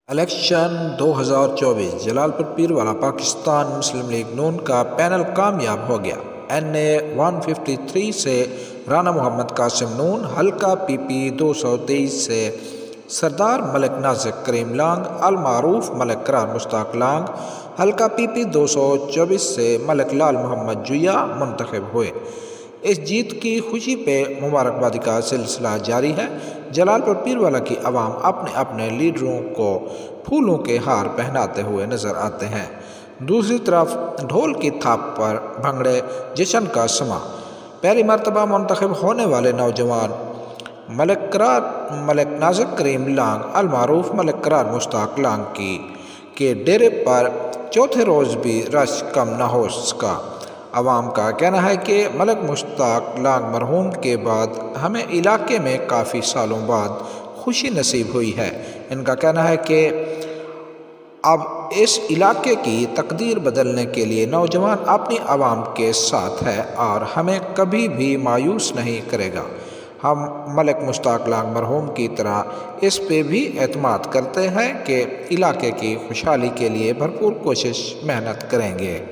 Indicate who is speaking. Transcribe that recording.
Speaker 1: Election 2024 جلال پور پیروالا پاکستان مسلم league نون کا panel کامیاب ہو گیا۔ NA 153 سے رانا محمد قاسم نون، حلقہ PP 223 سے سردار ملک نازک کریم لانگ، المعروف ملک قرار مشتاق لانگ، حلقہ PP 224 سے ملک لال محمد جویا منتخب ہوئے۔ اس جیت کی خوشی پہ مبارکبادی کا سلسلہ جاری ہے۔ جلال پور پیروالا کی عوام اپنے اپنے لیڈروں کو پھولوں کے ہار پہناتے ہوئے نظر آتے ہیں۔ دوسری طرف ڈھول کی تھاپ پر بھنگڑے جشن کا سماں۔ پہلی مرتبہ منتخب ہونے والے نوجوان ملک نازک کریم لانگ، المعروف ملک قرار مشتاق لانگ کے ڈیرے پر چوتھے روز بھی رش کم نہ ہو سکا۔ عوام کا کہنا ہے کہ ملک مشتاق لانگ مرحوم کے بعد ہمیں علاقے میں کافی سالوں بعد خوشی نصیب ہوئی ہے۔ ان کا کہنا ہے کہ اب اس علاقے کی تقدیر بدلنے کے لیے نوجوان اپنی عوام کے ساتھ ہے اور ہمیں کبھی بھی مایوس نہیں کرے گا۔ ہم ملک مشتاق لانگ مرحوم کی طرح اس پہ بھی اعتماد کرتے ہیں کہ علاقے کی خوشحالی کے لیے بھرپور کوشش محنت کریں گے۔